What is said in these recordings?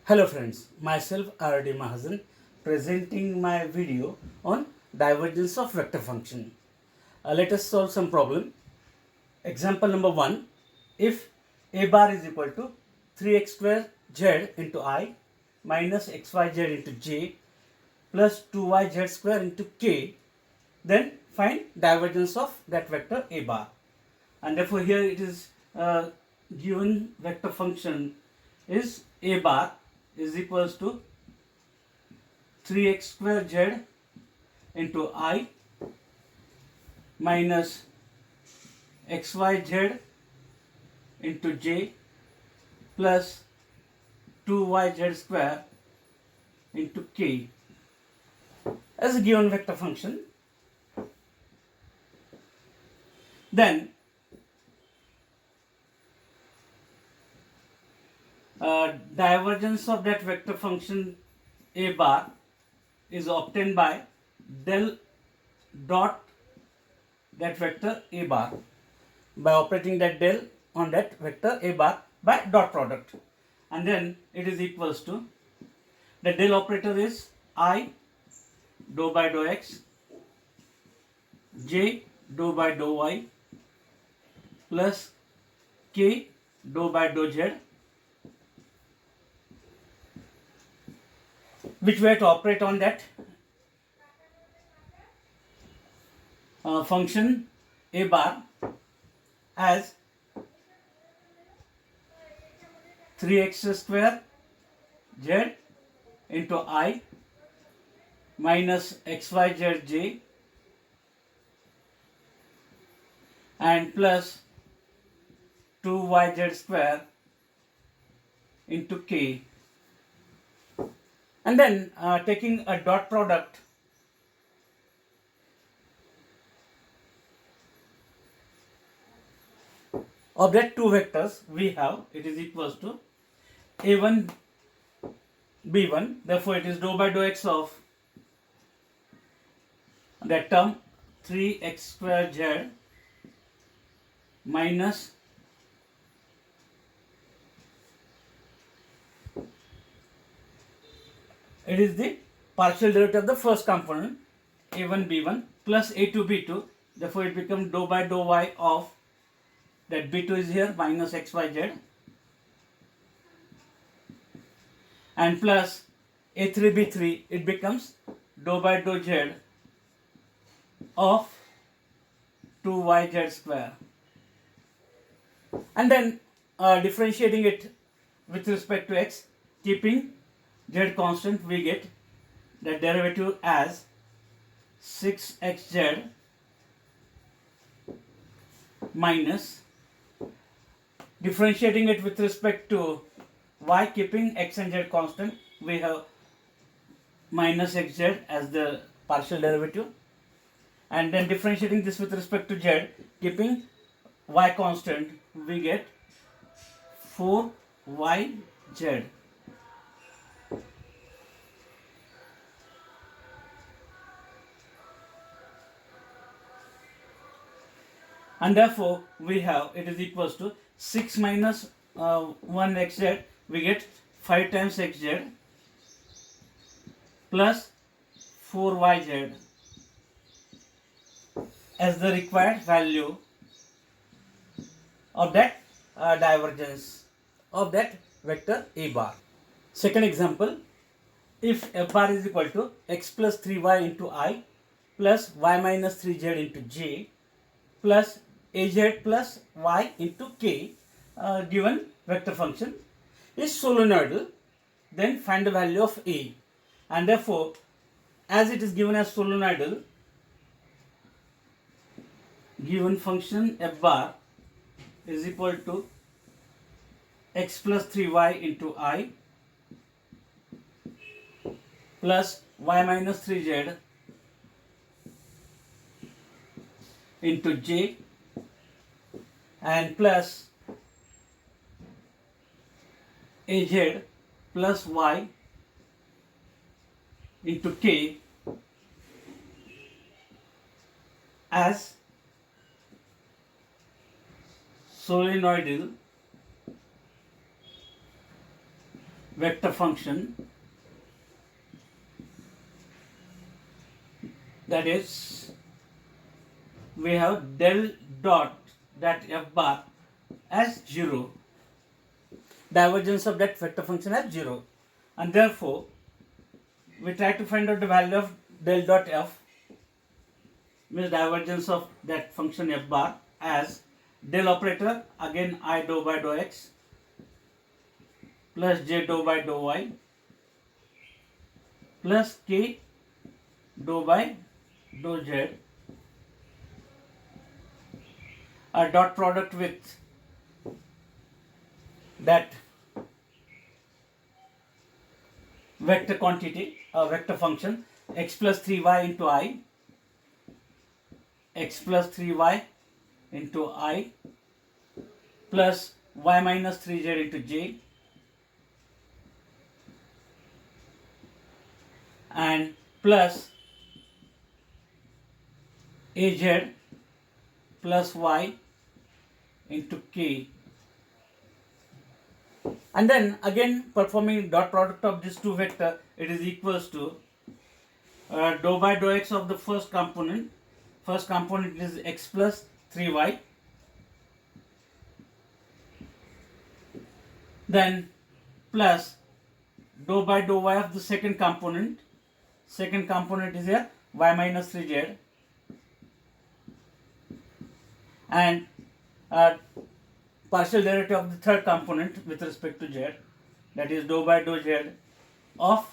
Hello friends, myself R.D. Mahajan presenting my video on divergence of vector function. Let us solve some problem. Example number 1. If a bar is equal to 3x square z into I minus xyz into j plus 2yz square into k, then find divergence of that vector a bar. And therefore here it is given vector function is a bar is equals to 3x square z into I minus xyz into j plus 2yz square into k as a given vector function. Then divergence of that vector function a bar is obtained by del dot that vector a bar by operating that del on that vector a bar by dot product, and then it is equals to the del operator is I dou by dou x j dou by dou y plus k dou by dou z, which we have to operate on that function a bar as 3x square z into I minus xyz j and plus 2yz square into k, and then taking a dot product of that two vectors we have, it is equals to a1 b1, therefore it is dou by dou x of that term 3x square z minus it is the partial derivative of the first component a1 b1 plus a2 b2, therefore it becomes dou by dou y of that b2 is here minus xyz and plus a3 b3, it becomes dou by dou z of 2yz square, and then differentiating it with respect to x, keeping z constant, we get the derivative as 6xz minus, differentiating it with respect to y, keeping x and z constant, we have minus xz as the partial derivative, and then differentiating this with respect to z, keeping y constant, we get 4yz. And therefore we have it is equals to 6 minus 1 xz, we get 5 times xz plus 4yz as the required value of that divergence of that vector a bar. Second example, if f bar is equal to x plus 3y into I plus y minus 3z into j plus az plus y into k, given vector function is solenoidal, then find the value of a, and therefore as it is given as solenoidal, given function f bar is equal to x plus 3y into I plus y minus 3z into j and plus az plus y into k as solenoidal vector function, that is, we have del dot that f bar as 0, divergence of that vector function as 0, and therefore we try to find out the value of del dot f, means divergence of that function f bar, as del operator again I dou by dou x plus j dou by dou y plus k dou by dou z, a dot product with that vector quantity, a vector function, x plus 3y into I, x plus 3y into I plus y minus 3z into j, and plus az plus y into k, and then again performing dot product of these two vector, it is equals to dou by dou x of the first component is x plus 3y, then plus dou by dou y of the second component is here y minus 3z, and partial derivative of the third component with respect to z, that is dou by dou z of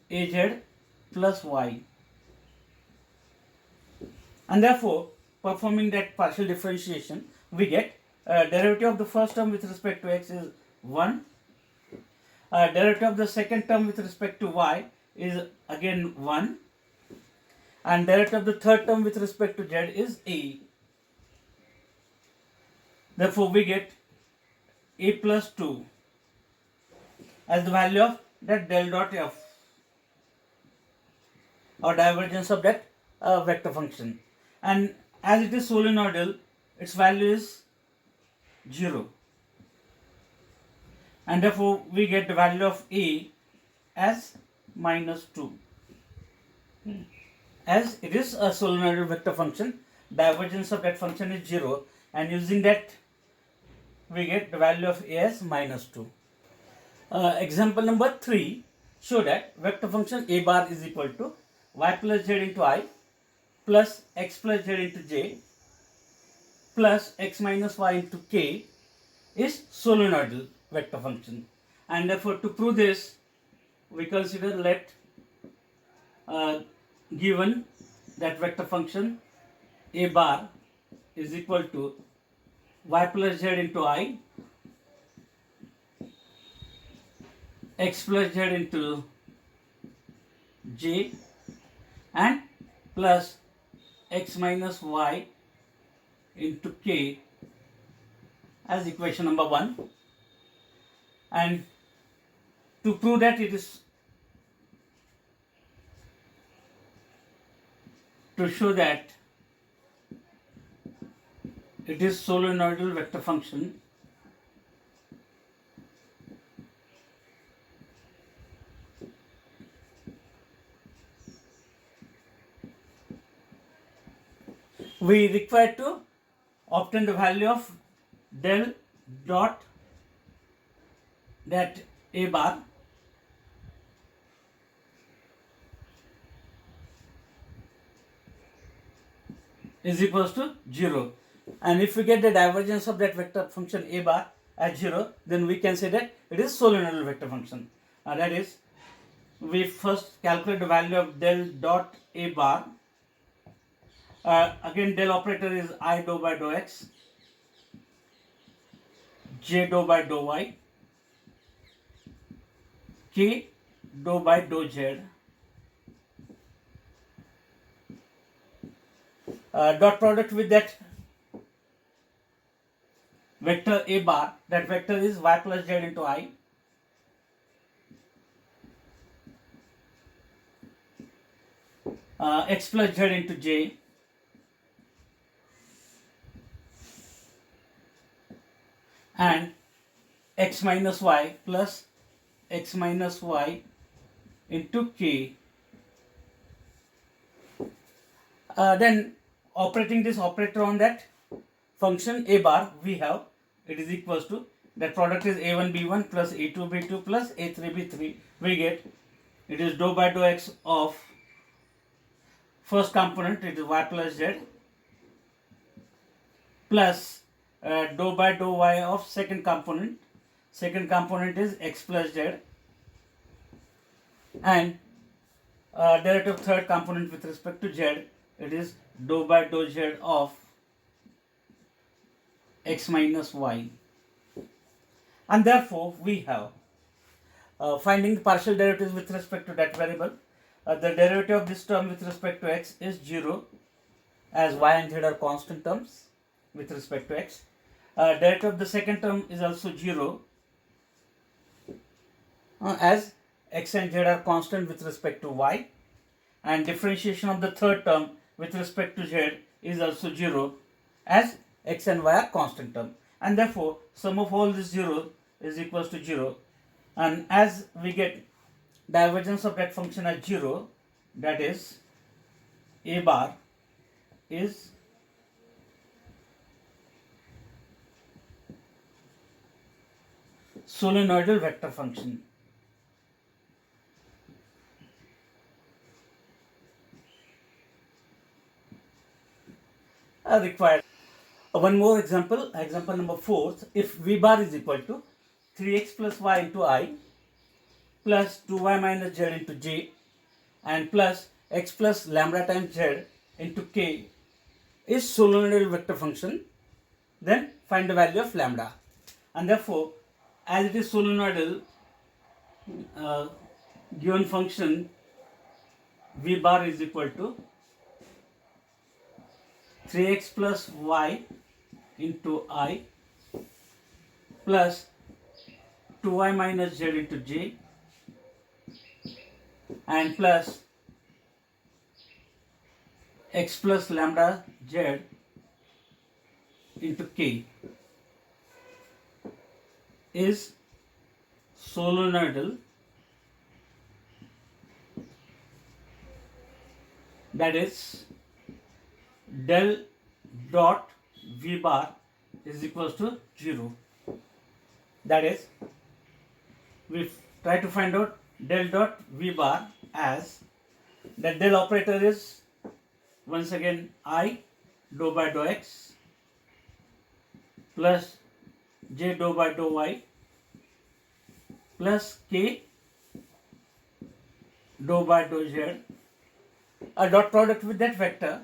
az plus y, and therefore performing that partial differentiation we get derivative of the first term with respect to x is 1, derivative of the second term with respect to y is again 1, and derivative of the third term with respect to z is a. Therefore we get a plus 2 as the value of that del dot f, or divergence of that vector function, and as it is solenoidal, its value is 0, and therefore we get the value of a as minus 2. As it is a solenoidal vector function, divergence of that function is 0, and using that we get the value of a as minus 2. Example number 3 show that vector function a bar is equal to y plus z into I plus x plus z into j plus x minus y into k is solenoidal vector function, and therefore to prove this we consider let given that vector function a bar is equal to y plus z into I, x plus z into j, and plus x minus y into k as equation number 1, and to prove that it is, to show that it is solenoidal vector function, we require to obtain the value of del dot that a bar is equals to 0, and if we get the divergence of that vector function a bar at 0, then we can say that it is solenoidal vector function. That is, we first calculate the value of del dot a bar. Again del operator is I dou by dou x, j dou by dou y, k dou by dou z. Dot product with that vector a bar, that vector is y plus z into I, x plus z into j, and x minus y plus x minus y into k. Then operating this operator on that function a bar, we have it is equals to that product is a1 b1 plus a2 b2 plus a3 b3. We get it is dou by dou x of first component, it is y plus z, plus dou by dou y of second component. Second component is x plus z, and derivative of third component with respect to z, it is dou by dou z of x minus y. And therefore we have finding the partial derivatives with respect to that variable. The derivative of this term with respect to x is 0, as y and z are constant terms with respect to x. Derivative of the second term is also 0, as x and z are constant with respect to y, and differentiation of the third term with respect to z is also 0, as x and y are constant term, and therefore sum of all these 0 is equals to 0. And as we get divergence of that function as 0, that is a bar is solenoidal vector function. Required. One more example, example number 4. If v bar is equal to 3x plus y into I plus 2y minus z into j and plus x plus lambda times z into k is solenoidal vector function, then find the value of lambda. And therefore, as it is solenoidal, given function v bar is equal to 3x plus y into I plus 2y minus z into j and plus x plus lambda z into k is solenoidal, that is del dot v bar is equals to 0. That is, we try to find out del dot v bar as the del operator is once again I dou by dou x plus j dou by dou y plus k dou by dou z, a dot product with that vector,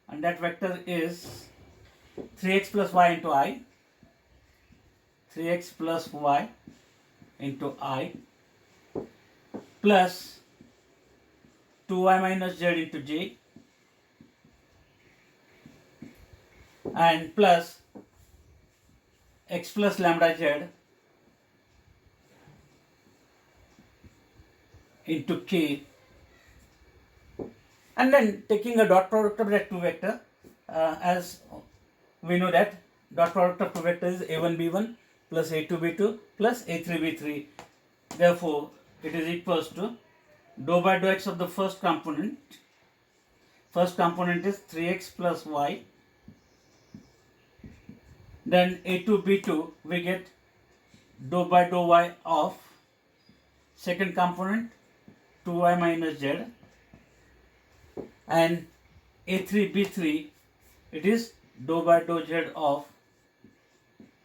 and that vector is 3x plus y into I, 3x plus y into I plus 2y minus z into j and plus x plus lambda z into k, and then taking a dot product of that two vector, as we know that dot product of two vectors is a1 b1 plus a2 b2 plus a3 b3. Therefore, it is equals to dou by dou x of the first component. First component is 3x plus y. Then a2 b2 we get dou by dou y of second component 2y minus z, and a3 b3 it is dou by dou z of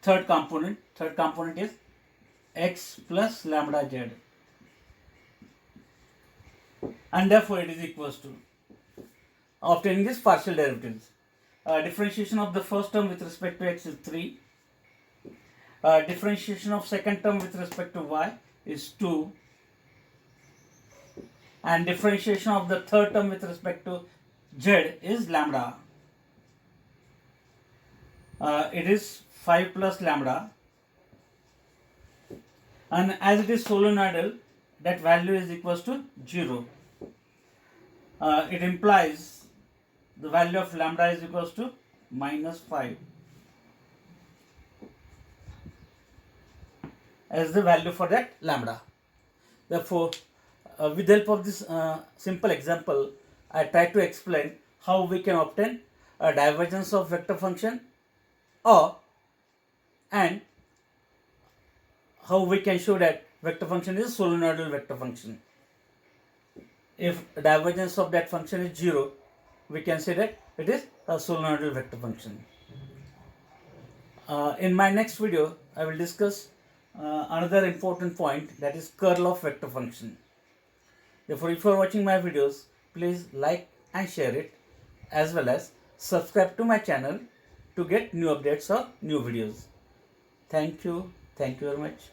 third component. Third component is x plus lambda z, and therefore it is equals to obtaining this partial derivatives. Differentiation of the first term with respect to x is 3. Differentiation of second term with respect to y is 2. And differentiation of the third term with respect to z is lambda. It is 5 plus lambda. And as it is solenoidal, that value is equals to 0. It implies the value of lambda is equals to minus 5. as the value for that lambda. Therefore, with the help of this simple example, I try to explain how we can obtain a divergence of vector function, or and how we can show that vector function is a solenoidal vector function. If divergence of that function is 0, we can say that it is a solenoidal vector function. In my next video, I will discuss another important point, that is curl of vector function. Therefore, if you are watching my videos, please like and share it, as well as subscribe to my channel to get new updates or new videos. Thank you very much.